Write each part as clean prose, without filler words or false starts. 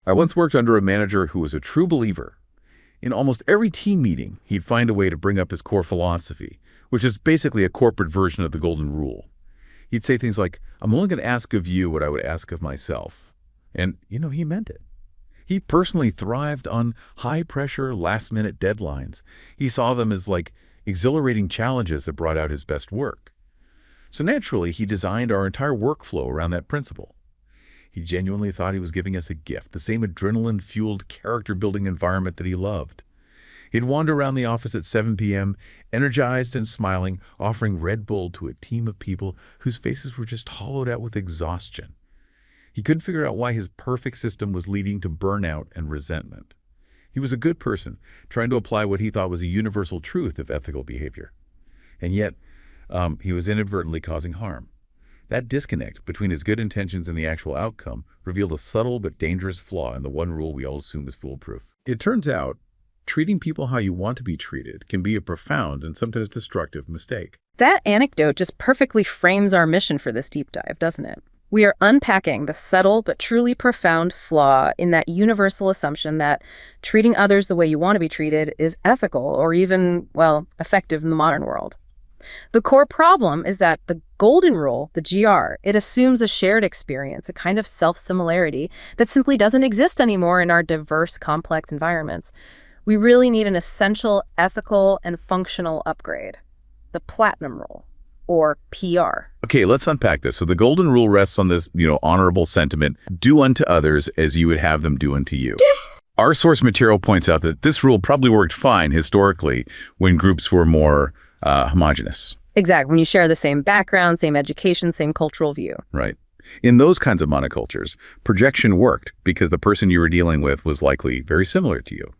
I once worked under a manager who was a true believer. In almost every team meeting, he'd find a way to bring up his core philosophy, which is basically a corporate version of the golden rule. He'd say things like, "I'm only going to ask of you what I would ask of myself." And, he meant it. He personally thrived on high-pressure, last-minute deadlines. He saw them as like exhilarating challenges that brought out his best work. So naturally, he designed our entire workflow around that principle. He genuinely thought he was giving us a gift, the same adrenaline-fueled character-building environment that he loved. He'd wander around the office at 7 p.m., energized and smiling, offering Red Bull to a team of people whose faces were just hollowed out with exhaustion. He couldn't figure out why his perfect system was leading to burnout and resentment. He was a good person, trying to apply what he thought was a universal truth of ethical behavior. And yet, he was inadvertently causing harm. That disconnect between his good intentions and the actual outcome revealed a subtle but dangerous flaw in the one rule we all assume is foolproof. It turns out, treating people how you want to be treated can be a profound and sometimes destructive mistake. That anecdote just perfectly frames our mission for this deep dive, doesn't it? We are unpacking the subtle but truly profound flaw in that universal assumption that treating others the way you want to be treated is ethical or even, effective in the modern world. The core problem is that the golden rule, the GR, it assumes a shared experience, a kind of self-similarity that simply doesn't exist anymore in our diverse, complex environments. We really need an essential ethical and functional upgrade, the platinum rule, or PR. Okay, let's unpack this. So the golden rule rests on this, honorable sentiment, do unto others as you would have them do unto you. Our source material points out that this rule probably worked fine historically when groups were more homogenous. Exactly. When you share the same background, same education, same cultural view. Right. In those kinds of monocultures, projection worked because the person you were dealing with was likely very similar to you.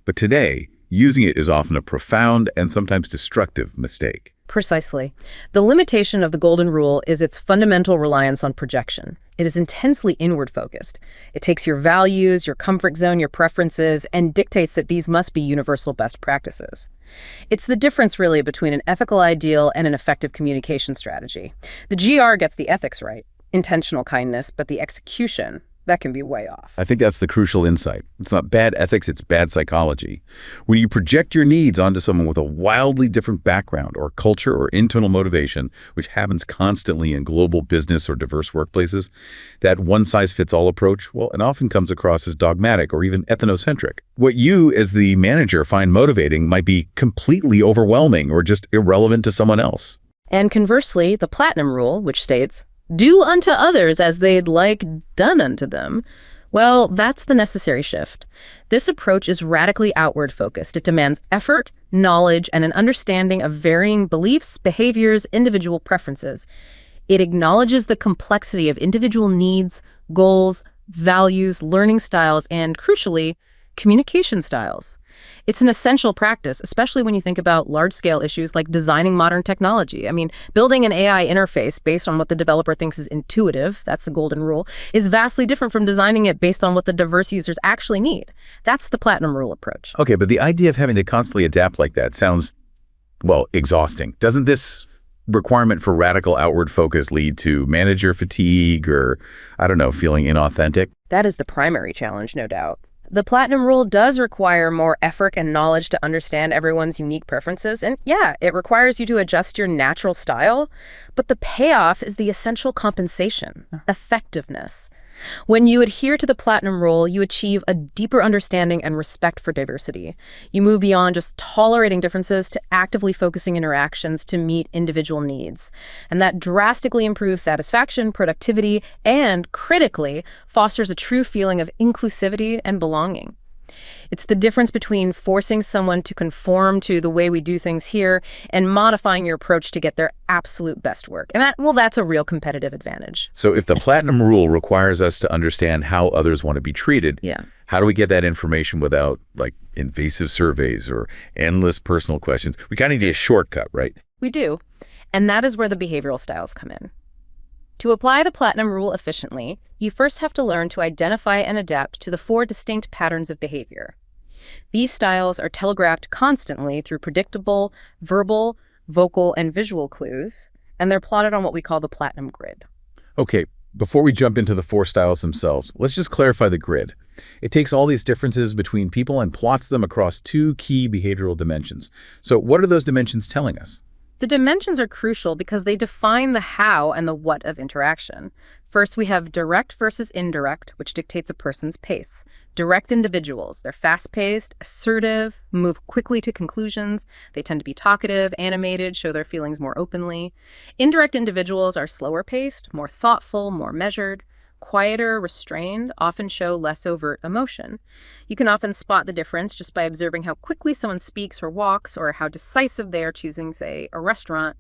But today, using it is often a profound and sometimes destructive mistake. Precisely. The limitation of the golden rule is its fundamental reliance on projection. It is intensely inward-focused. It takes your values, your comfort zone, your preferences, and dictates that these must be universal best practices. It's the difference, really, between an ethical ideal and an effective communication strategy. The GR gets the ethics right, intentional kindness, but the execution, that can be way off. I think that's the crucial insight. It's not bad ethics, it's bad psychology. When you project your needs onto someone with a wildly different background or culture or internal motivation, which happens constantly in global business or diverse workplaces, that one-size-fits-all approach, it often comes across as dogmatic or even ethnocentric. What you, as the manager, find motivating might be completely overwhelming or just irrelevant to someone else. And conversely, the platinum rule, which states, do unto others as they'd like done unto them. That's the necessary shift. This approach is radically outward-focused. It demands effort, knowledge, and an understanding of varying beliefs, behaviors, individual preferences. It acknowledges the complexity of individual needs, goals, values, learning styles, and, crucially, communication styles. It's an essential practice, especially when you think about large-scale issues like designing modern technology. Building an AI interface based on what the developer thinks is intuitive, that's the golden rule, is vastly different from designing it based on what the diverse users actually need. That's the platinum rule approach. Okay, but the idea of having to constantly adapt like that sounds, exhausting. Doesn't this requirement for radical outward focus lead to manager fatigue or, feeling inauthentic? That is the primary challenge, no doubt. The platinum rule does require more effort and knowledge to understand everyone's unique preferences. And it requires you to adjust your natural style. But the payoff is the essential compensation, effectiveness. When you adhere to the platinum rule, you achieve a deeper understanding and respect for diversity. You move beyond just tolerating differences to actively focusing interactions to meet individual needs. And that drastically improves satisfaction, productivity, and, critically, fosters a true feeling of inclusivity and belonging. It's the difference between forcing someone to conform to the way we do things here and modifying your approach to get their absolute best work. And that's a real competitive advantage. So if the platinum rule requires us to understand how others want to be treated, how do we get that information without invasive surveys or endless personal questions? We kind of need a shortcut, right? We do. And that is where the behavioral styles come in. To apply the platinum rule efficiently, you first have to learn to identify and adapt to the 4 distinct patterns of behavior. These styles are telegraphed constantly through predictable, verbal, vocal, and visual clues, and they're plotted on what we call the platinum grid. Okay, before we jump into the 4 styles themselves, let's just clarify the grid. It takes all these differences between people and plots them across two key behavioral dimensions. So what are those dimensions telling us? The dimensions are crucial because they define the how and the what of interaction. First, we have direct versus indirect, which dictates a person's pace. Direct individuals, they're fast-paced, assertive, move quickly to conclusions. They tend to be talkative, animated, show their feelings more openly. Indirect individuals are slower-paced, more thoughtful, more measured. Quieter, restrained, often show less overt emotion. You can often spot the difference just by observing how quickly someone speaks or walks, or how decisive they are choosing, say, a restaurant.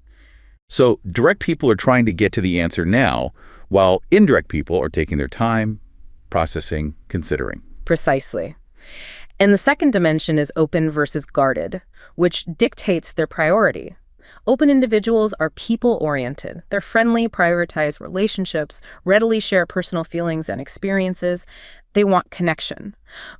So direct people are trying to get to the answer now, while indirect people are taking their time, processing, considering. Precisely. And the second dimension is open versus guarded, which dictates their priority. Open individuals are people-oriented. They're friendly, prioritize relationships, readily share personal feelings and experiences. They want connection.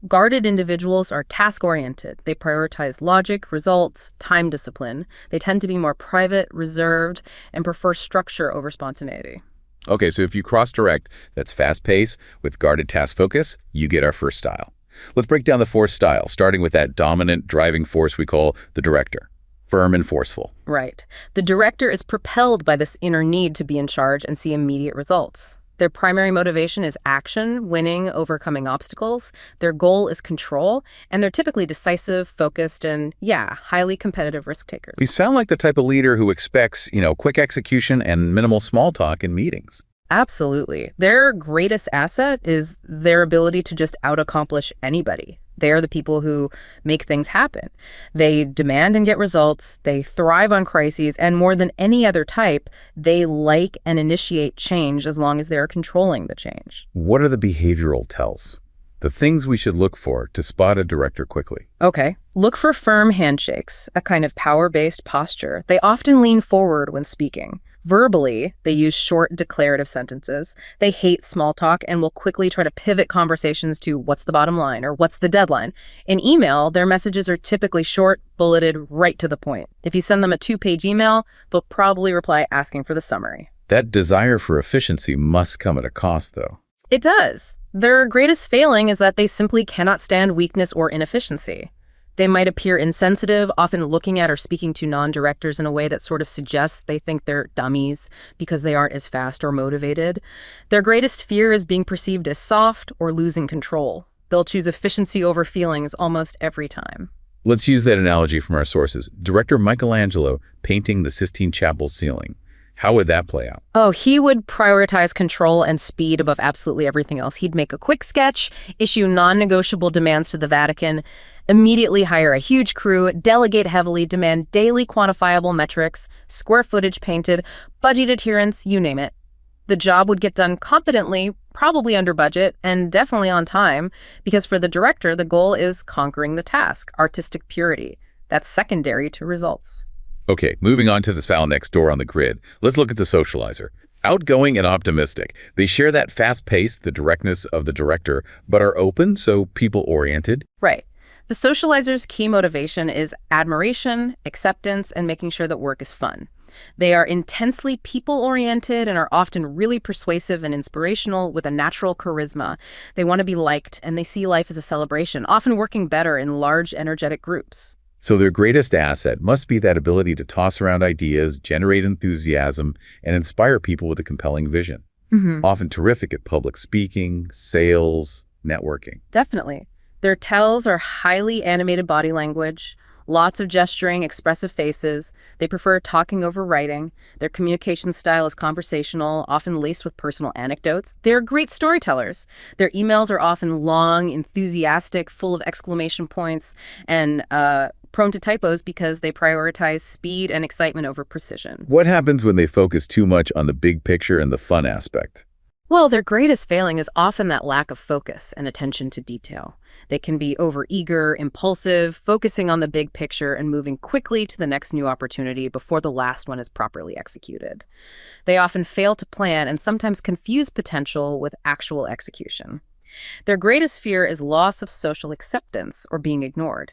Guarded individuals are task-oriented. They prioritize logic, results, time discipline. They tend to be more private, reserved, and prefer structure over spontaneity. Okay, so if you cross-direct, that's fast pace with guarded task focus, you get our first style. Let's break down the fourth style, starting with that dominant driving force we call the director. Firm and forceful. Right. The director is propelled by this inner need to be in charge and see immediate results. Their primary motivation is action, winning, overcoming obstacles. Their goal is control, and they're typically decisive, focused, and, highly competitive risk takers. We sound like the type of leader who expects, quick execution and minimal small talk in meetings. Absolutely. Their greatest asset is their ability to just out-accomplish anybody. They're the people who make things happen. They demand and get results, they thrive on crises, and more than any other type, they like and initiate change as long as they're controlling the change. What are the behavioral tells? The things we should look for to spot a director quickly. Okay. Look for firm handshakes, a kind of power-based posture. They often lean forward when speaking. Verbally, they use short declarative sentences. They hate small talk and will quickly try to pivot conversations to what's the bottom line or what's the deadline. In email, their messages are typically short, bulleted, right to the point. If you send them a 2-page email, they'll probably reply asking for the summary. That desire for efficiency must come at a cost, though. It does. Their greatest failing is that they simply cannot stand weakness or inefficiency. They might appear insensitive, often looking at or speaking to non-directors in a way that sort of suggests they think they're dummies because they aren't as fast or motivated. Their greatest fear is being perceived as soft or losing control. They'll choose efficiency over feelings almost every time. Let's use that analogy from our sources. Director Michelangelo painting the Sistine Chapel ceiling. How would that play out? Oh, he would prioritize control and speed above absolutely everything else. He'd make a quick sketch, issue non-negotiable demands to the Vatican, immediately hire a huge crew, delegate heavily, demand daily quantifiable metrics, square footage painted, budget adherence, you name it. The job would get done competently, probably under budget, and definitely on time, because for the director, the goal is conquering the task, artistic purity. That's secondary to results. Okay, moving on to the file next door on the grid. Let's look at the socializer. Outgoing and optimistic. They share that fast pace, the directness of the director, but are open, so people-oriented. Right. The socializer's key motivation is admiration, acceptance, and making sure that work is fun. They are intensely people-oriented and are often really persuasive and inspirational with a natural charisma. They want to be liked, and they see life as a celebration, often working better in large, energetic groups. So their greatest asset must be that ability to toss around ideas, generate enthusiasm, and inspire people with a compelling vision. Often terrific at public speaking, sales, networking. Definitely. Their tells are highly animated body language, lots of gesturing, expressive faces. They prefer talking over writing. Their communication style is conversational, often laced with personal anecdotes. They're great storytellers. Their emails are often long, enthusiastic, full of exclamation points, and prone to typos because they prioritize speed and excitement over precision. What happens when they focus too much on the big picture and the fun aspect? Well, their greatest failing is often that lack of focus and attention to detail. They can be overeager, impulsive, focusing on the big picture and moving quickly to the next new opportunity before the last one is properly executed. They often fail to plan and sometimes confuse potential with actual execution. Their greatest fear is loss of social acceptance or being ignored.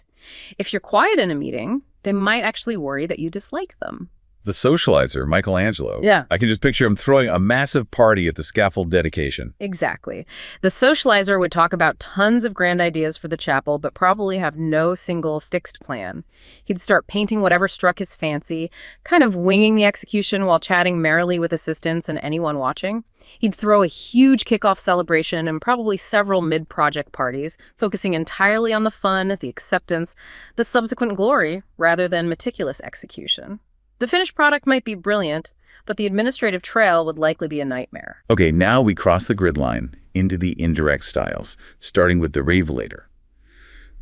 If you're quiet in a meeting, they might actually worry that you dislike them. The Socializer, Michelangelo. Yeah. I can just picture him throwing a massive party at the scaffold dedication. Exactly. The Socializer would talk about tons of grand ideas for the chapel, but probably have no single fixed plan. He'd start painting whatever struck his fancy, kind of winging the execution while chatting merrily with assistants and anyone watching. He'd throw a huge kickoff celebration and probably several mid-project parties, focusing entirely on the fun, the acceptance, the subsequent glory, rather than meticulous execution. The finished product might be brilliant, but the administrative trail would likely be a nightmare. Okay, now we cross the grid line into the indirect styles, starting with the Ravelator,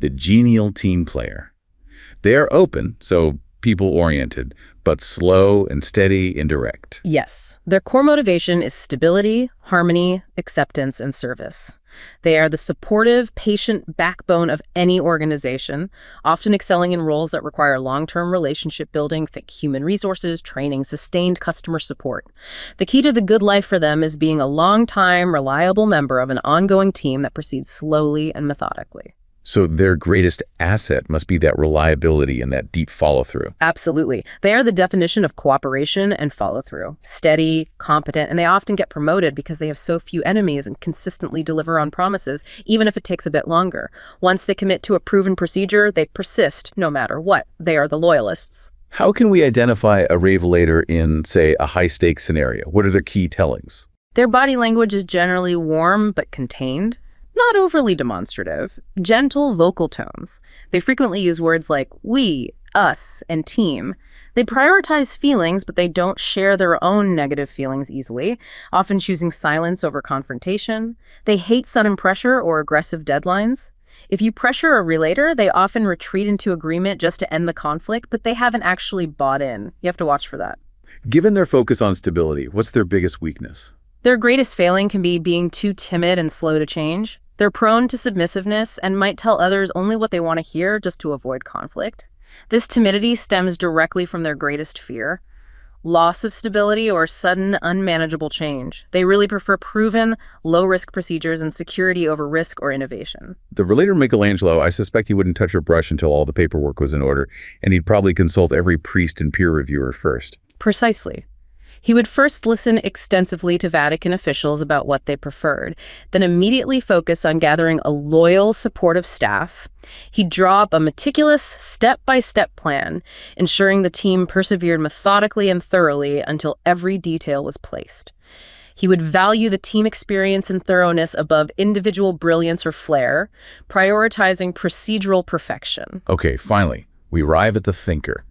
the genial team player. They are open, so people-oriented, but slow and steady and direct. Yes, their core motivation is stability, harmony, acceptance, and service. They are the supportive, patient backbone of any organization, often excelling in roles that require long-term relationship building, think human resources, training, sustained customer support. The key to the good life for them is being a long-time, reliable member of an ongoing team that proceeds slowly and methodically. So their greatest asset must be that reliability and that deep follow-through. Absolutely. They are the definition of cooperation and follow-through. Steady, competent, and they often get promoted because they have so few enemies and consistently deliver on promises, even if it takes a bit longer. Once they commit to a proven procedure, they persist no matter what. They are the loyalists. How can we identify a Ravelator in, say, a high-stakes scenario? What are their key tellings? Their body language is generally warm but contained. Not overly demonstrative, gentle vocal tones. They frequently use words like we, us, and team. They prioritize feelings, but they don't share their own negative feelings easily, often choosing silence over confrontation. They hate sudden pressure or aggressive deadlines. If you pressure a relator, they often retreat into agreement just to end the conflict, but they haven't actually bought in. You have to watch for that. Given their focus on stability, what's their biggest weakness? Their greatest failing can be being too timid and slow to change. They're prone to submissiveness and might tell others only what they want to hear just to avoid conflict. This timidity stems directly from their greatest fear: loss of stability or sudden, unmanageable change. They really prefer proven, low-risk procedures and security over risk or innovation. The relator Michelangelo, I suspect he wouldn't touch a brush until all the paperwork was in order, and he'd probably consult every priest and peer reviewer first. Precisely. He would first listen extensively to Vatican officials about what they preferred, then immediately focus on gathering a loyal, supportive staff. He'd draw up a meticulous, step-by-step plan, ensuring the team persevered methodically and thoroughly until every detail was placed. He would value the team experience and thoroughness above individual brilliance or flair, prioritizing procedural perfection. Okay, finally, we arrive at the thinker.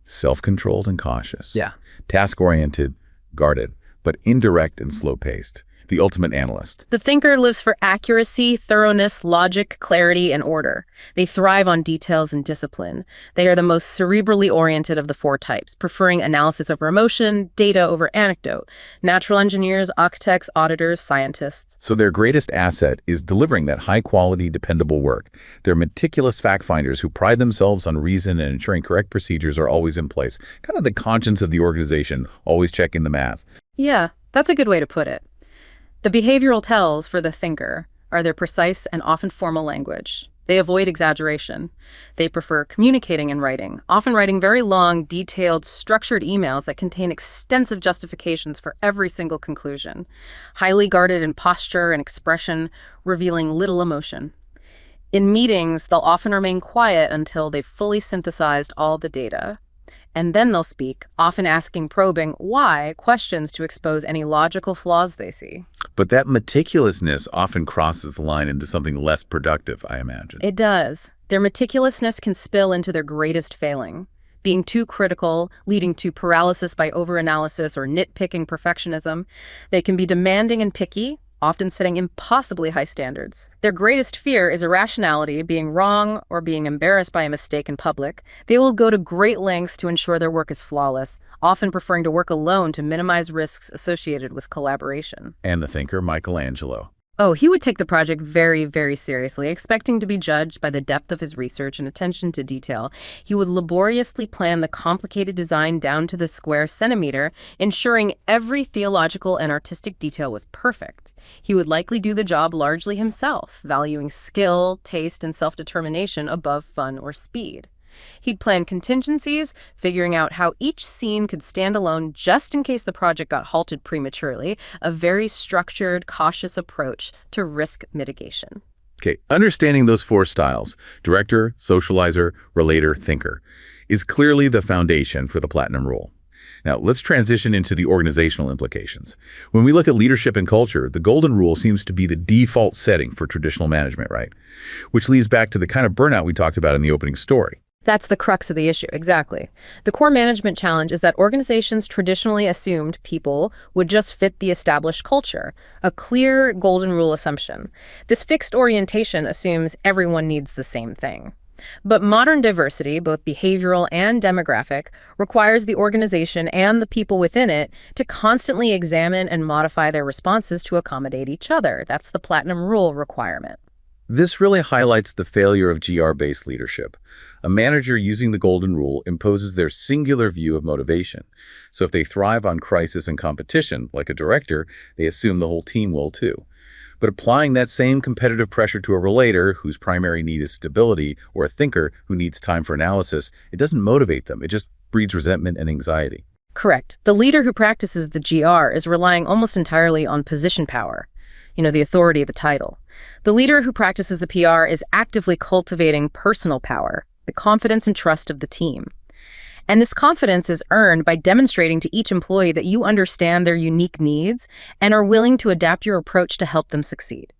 Self-controlled and cautious. Yeah. Task-oriented, guarded, but indirect and slow-paced. The ultimate analyst. The thinker lives for accuracy, thoroughness, logic, clarity, and order. They thrive on details and discipline. They are the most cerebrally oriented of the four types, preferring analysis over emotion, data over anecdote. Natural engineers, architects, auditors, scientists. So their greatest asset is delivering that high-quality, dependable work. They're meticulous fact-finders who pride themselves on reason and ensuring correct procedures are always in place. Kind of the conscience of the organization, always checking the math. Yeah, that's a good way to put it. The behavioral tells for the thinker are their precise and often formal language. They avoid exaggeration. They prefer communicating and writing, often writing very long, detailed, structured emails that contain extensive justifications for every single conclusion. Highly guarded in posture and expression, revealing little emotion. In meetings, they'll often remain quiet until they've fully synthesized all the data. And then they'll speak, often asking probing why questions to expose any logical flaws they see. But that meticulousness often crosses the line into something less productive, I imagine. It does. Their meticulousness can spill into their greatest failing. Being too critical, leading to paralysis by overanalysis or nitpicking perfectionism. They can be demanding and picky, often setting impossibly high standards. Their greatest fear is irrationality, being wrong, or being embarrassed by a mistake in public. They will go to great lengths to ensure their work is flawless, often preferring to work alone to minimize risks associated with collaboration. And the thinker, Michelangelo. Oh, he would take the project very, very seriously, expecting to be judged by the depth of his research and attention to detail. He would laboriously plan the complicated design down to the square centimeter, ensuring every theological and artistic detail was perfect. He would likely do the job largely himself, valuing skill, taste, and self-determination above fun or speed. He'd plan contingencies, figuring out how each scene could stand alone just in case the project got halted prematurely, a very structured, cautious approach to risk mitigation. Okay, understanding those four styles, director, socializer, relator, thinker, is clearly the foundation for the Platinum Rule. Now, let's transition into the organizational implications. When we look at leadership and culture, the Golden Rule seems to be the default setting for traditional management, right? Which leads back to the kind of burnout we talked about in the opening story. That's the crux of the issue, exactly. The core management challenge is that organizations traditionally assumed people would just fit the established culture, a clear golden rule assumption. This fixed orientation assumes everyone needs the same thing. But modern diversity, both behavioral and demographic, requires the organization and the people within it to constantly examine and modify their responses to accommodate each other. That's the Platinum Rule requirement. This really highlights the failure of GR-based leadership. A manager using the Golden Rule imposes their singular view of motivation. So if they thrive on crisis and competition, like a director, they assume the whole team will too. But applying that same competitive pressure to a relator whose primary need is stability, or a thinker who needs time for analysis, it doesn't motivate them. It just breeds resentment and anxiety. Correct. The leader who practices the GR is relying almost entirely on position power. The authority of the title. The leader who practices the PR is actively cultivating personal power, the confidence and trust of the team. And this confidence is earned by demonstrating to each employee that you understand their unique needs and are willing to adapt your approach to help them succeed.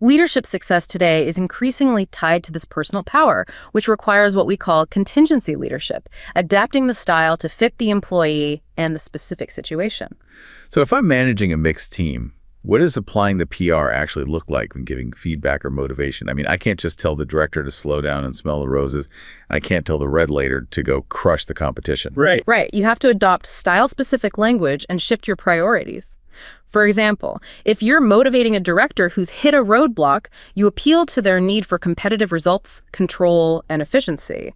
Leadership success today is increasingly tied to this personal power, which requires what we call contingency leadership, adapting the style to fit the employee and the specific situation. So if I'm managing a mixed team, what does applying the PR actually look like when giving feedback or motivation? I mean, I can't just tell the director to slow down and smell the roses. I can't tell the relator to go crush the competition. Right. You have to adopt style-specific language and shift your priorities. For example, if you're motivating a director who's hit a roadblock, you appeal to their need for competitive results, control, and efficiency.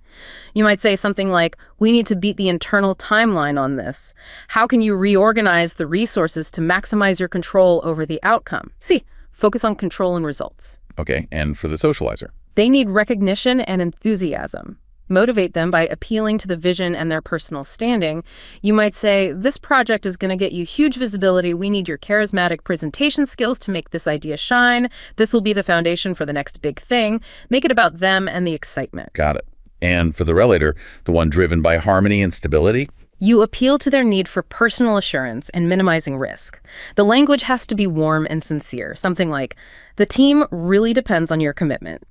You might say something like, "We need to beat the internal timeline on this. How can you reorganize the resources to maximize your control over the outcome?" See, focus on control and results. Okay, and for the socializer? They need recognition and enthusiasm. Motivate them by appealing to the vision and their personal standing. You might say, "This project is going to get you huge visibility. We need your charismatic presentation skills to make this idea shine. This will be the foundation for the next big thing." Make it about them and the excitement. Got it. And for the relator, the one driven by harmony and stability? You appeal to their need for personal assurance and minimizing risk. The language has to be warm and sincere, something like, "The team really depends on your commitment.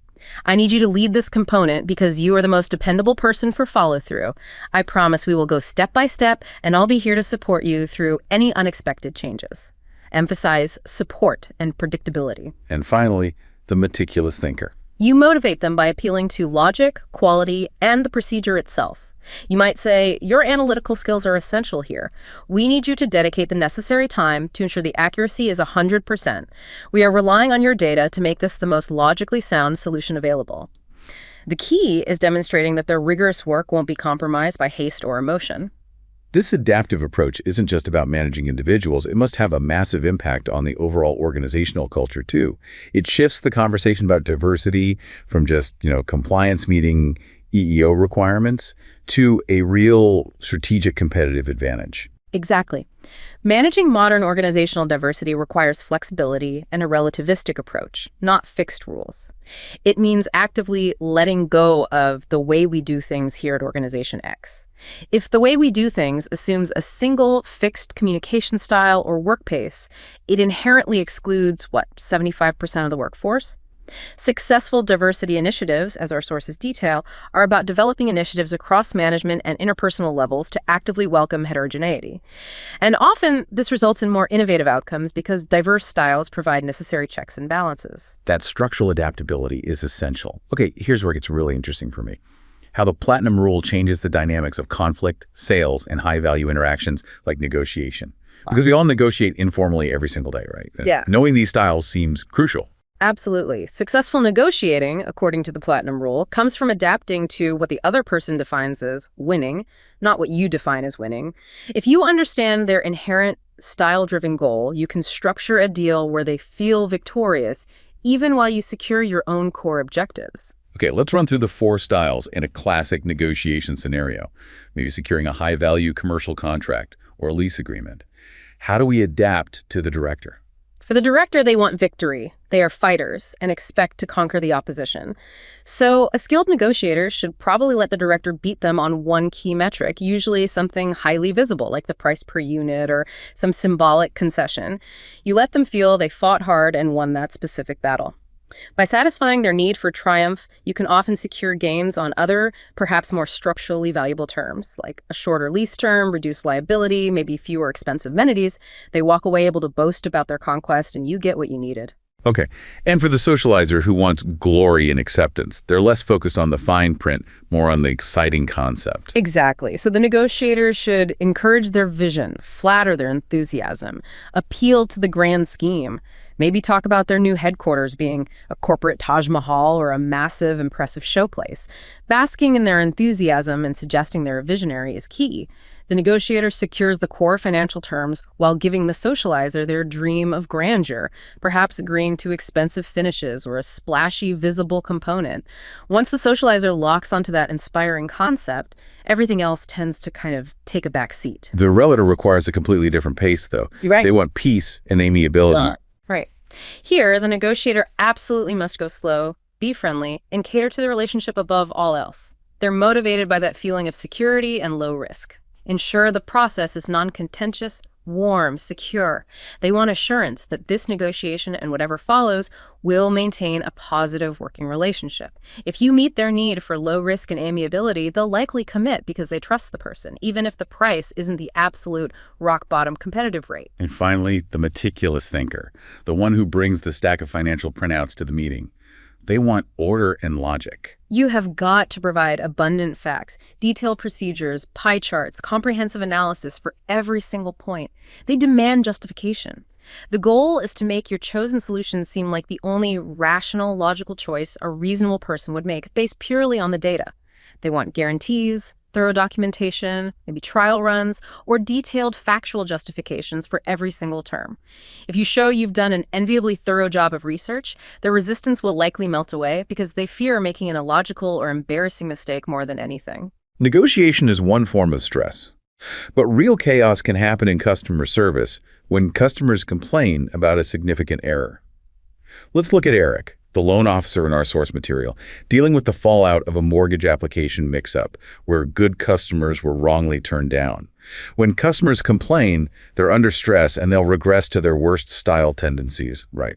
I need you to lead this component because you are the most dependable person for follow-through. I promise we will go step by step, and I'll be here to support you through any unexpected changes." Emphasize support and predictability. And finally, the meticulous thinker. You motivate them by appealing to logic, quality, and the procedure itself. You might say, "Your analytical skills are essential here. We need you to dedicate the necessary time to ensure the accuracy is 100%. We are relying on your data to make this the most logically sound solution available." The key is demonstrating that their rigorous work won't be compromised by haste or emotion. This adaptive approach isn't just about managing individuals. It must have a massive impact on the overall organizational culture, too. It shifts the conversation about diversity from just, compliance meeting EEO requirements to a real strategic competitive advantage. Exactly. Managing modern organizational diversity requires flexibility and a relativistic approach, not fixed rules. It means actively letting go of the way we do things here at Organization X. If the way we do things assumes a single fixed communication style or work pace, it inherently excludes, 75% of the workforce? Successful diversity initiatives, as our sources detail, are about developing initiatives across management and interpersonal levels to actively welcome heterogeneity. And often, this results in more innovative outcomes because diverse styles provide necessary checks and balances. That structural adaptability is essential. Okay, here's where it gets really interesting for me. How the Platinum Rule changes the dynamics of conflict, sales, and high-value interactions like negotiation. Because we all negotiate informally every single day, right? Yeah. Knowing these styles seems crucial. Absolutely. Successful negotiating, according to the Platinum Rule, comes from adapting to what the other person defines as winning, not what you define as winning. If you understand their inherent style-driven goal, you can structure a deal where they feel victorious, even while you secure your own core objectives. Okay, let's run through the 4 styles in a classic negotiation scenario, maybe securing a high-value commercial contract or a lease agreement. How do we adapt to the director? For the director, they want victory. They are fighters and expect to conquer the opposition. So a skilled negotiator should probably let the director beat them on one key metric, usually something highly visible, like the price per unit or some symbolic concession. You let them feel they fought hard and won that specific battle. By satisfying their need for triumph, you can often secure gains on other, perhaps more structurally valuable terms, like a shorter lease term, reduced liability, maybe fewer expensive amenities. They walk away able to boast about their conquest, and you get what you needed. Okay, and for the socializer who wants glory and acceptance, they're less focused on the fine print, more on the exciting concept. Exactly. So the negotiators should encourage their vision, flatter their enthusiasm, appeal to the grand scheme. Maybe talk about their new headquarters being a corporate Taj Mahal or a massive, impressive showplace. Basking in their enthusiasm and suggesting they're a visionary is key. The negotiator secures the core financial terms while giving the socializer their dream of grandeur, perhaps agreeing to expensive finishes or a splashy, visible component. Once the socializer locks onto that inspiring concept, everything else tends to kind of take a back seat. The relator requires a completely different pace, though. You're right. They want peace and amiability. Right. Here, the negotiator absolutely must go slow, be friendly, and cater to the relationship above all else. They're motivated by that feeling of security and low risk. Ensure the process is non-contentious, warm, secure. They want assurance that this negotiation and whatever follows will maintain a positive working relationship. If you meet their need for low risk and amiability, they'll likely commit because they trust the person, even if the price isn't the absolute rock bottom competitive rate. And finally, the meticulous thinker, the one who brings the stack of financial printouts to the meeting. They want order and logic. You have got to provide abundant facts, detailed procedures, pie charts, comprehensive analysis for every single point. They demand justification. The goal is to make your chosen solution seem like the only rational, logical choice a reasonable person would make based purely on the data. They want guarantees, thorough documentation, maybe trial runs, or detailed factual justifications for every single term. If you show you've done an enviably thorough job of research, their resistance will likely melt away because they fear making an illogical or embarrassing mistake more than anything. Negotiation is one form of stress, but real chaos can happen in customer service when customers complain about a significant error. Let's look at Eric, the loan officer in our source material, dealing with the fallout of a mortgage application mix-up where good customers were wrongly turned down. When customers complain, they're under stress and they'll regress to their worst style tendencies, right?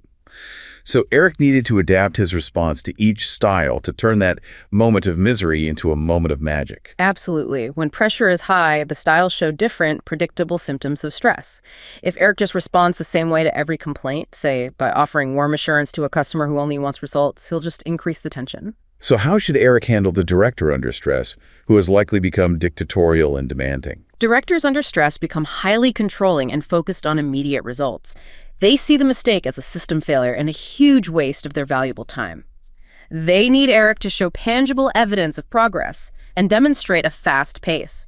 So Eric needed to adapt his response to each style to turn that moment of misery into a moment of magic. Absolutely. When pressure is high, the styles show different, predictable symptoms of stress. If Eric just responds the same way to every complaint, say by offering warm assurance to a customer who only wants results, he'll just increase the tension. So how should Eric handle the director under stress, who has likely become dictatorial and demanding? Directors under stress become highly controlling and focused on immediate results. They see the mistake as a system failure and a huge waste of their valuable time. They need Eric to show tangible evidence of progress and demonstrate a fast pace.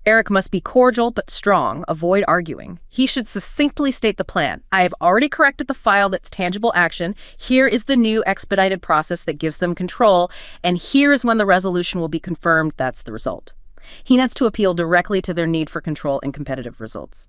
Eric must be cordial but strong, avoid arguing. He should succinctly state the plan. I have already corrected the file that's tangible action. Here is the new expedited process that gives them control, and here is when the resolution will be confirmed. That's the result. He needs to appeal directly to their need for control and competitive results.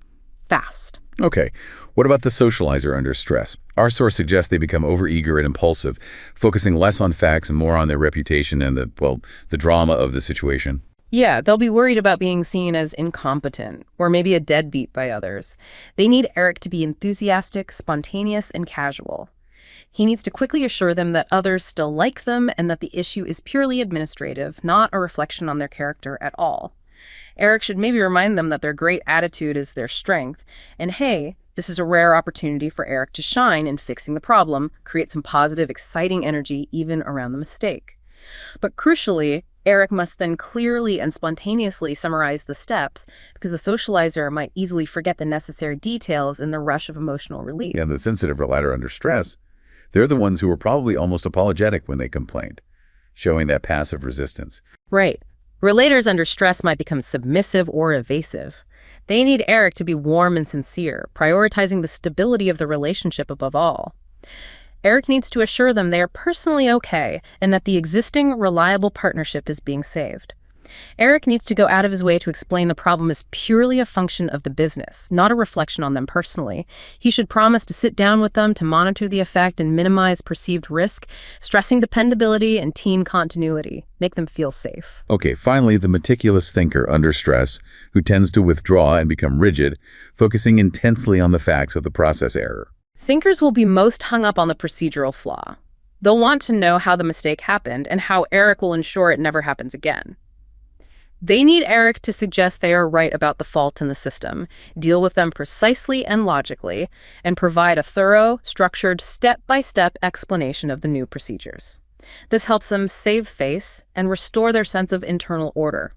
Fast. Okay, what about the socializer under stress? Our source suggests they become overeager and impulsive, focusing less on facts and more on their reputation and the drama of the situation. Yeah, they'll be worried about being seen as incompetent or maybe a deadbeat by others. They need Eric to be enthusiastic, spontaneous, and casual. He needs to quickly assure them that others still like them and that the issue is purely administrative, not a reflection on their character at all. Eric should maybe remind them that their great attitude is their strength, and hey, this is a rare opportunity for Eric to shine in fixing the problem, create some positive, exciting energy even around the mistake. But crucially, Eric must then clearly and spontaneously summarize the steps because the socializer might easily forget the necessary details in the rush of emotional relief. And the sensitive relator under stress, they're the ones who were probably almost apologetic when they complained, showing that passive resistance. Right. Relators under stress might become submissive or evasive. They need Eric to be warm and sincere, prioritizing the stability of the relationship above all. Eric needs to assure them they are personally okay and that the existing, reliable partnership is being saved. Eric needs to go out of his way to explain the problem is purely a function of the business, not a reflection on them personally. He should promise to sit down with them to monitor the effect and minimize perceived risk, stressing dependability and team continuity. Make them feel safe. Okay, finally, the meticulous thinker under stress, who tends to withdraw and become rigid, focusing intensely on the facts of the process error. Thinkers will be most hung up on the procedural flaw. They'll want to know how the mistake happened and how Eric will ensure it never happens again. They need Eric to suggest they are right about the fault in the system, deal with them precisely and logically, and provide a thorough, structured, step-by-step explanation of the new procedures. This helps them save face and restore their sense of internal order.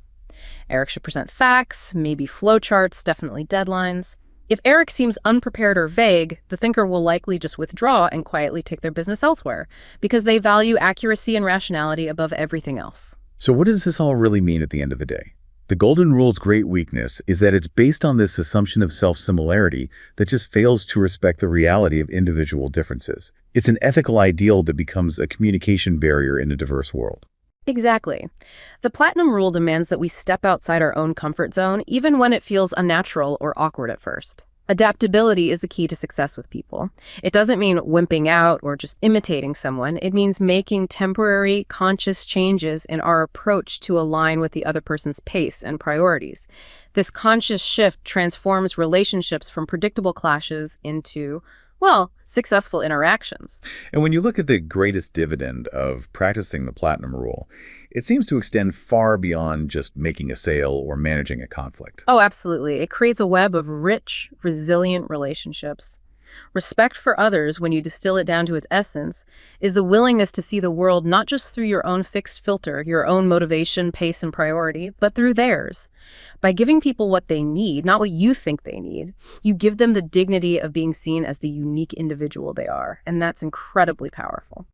Eric should present facts, maybe flowcharts, definitely deadlines. If Eric seems unprepared or vague, the thinker will likely just withdraw and quietly take their business elsewhere, because they value accuracy and rationality above everything else. So what does this all really mean at the end of the day? The Golden Rule's great weakness is that it's based on this assumption of self-similarity that just fails to respect the reality of individual differences. It's an ethical ideal that becomes a communication barrier in a diverse world. Exactly. The Platinum Rule demands that we step outside our own comfort zone, even when it feels unnatural or awkward at first. Adaptability is the key to success with people. It doesn't mean wimping out or just imitating someone. It means making temporary, conscious changes in our approach to align with the other person's pace and priorities. This conscious shift transforms relationships from predictable clashes into, well, successful interactions. And when you look at the greatest dividend of practicing the Platinum Rule, it seems to extend far beyond just making a sale or managing a conflict. Oh, absolutely. It creates a web of rich, resilient relationships. Respect for others, when you distill it down to its essence, is the willingness to see the world not just through your own fixed filter, your own motivation, pace, and priority, but through theirs. By giving people what they need, not what you think they need, you give them the dignity of being seen as the unique individual they are, and that's incredibly powerful.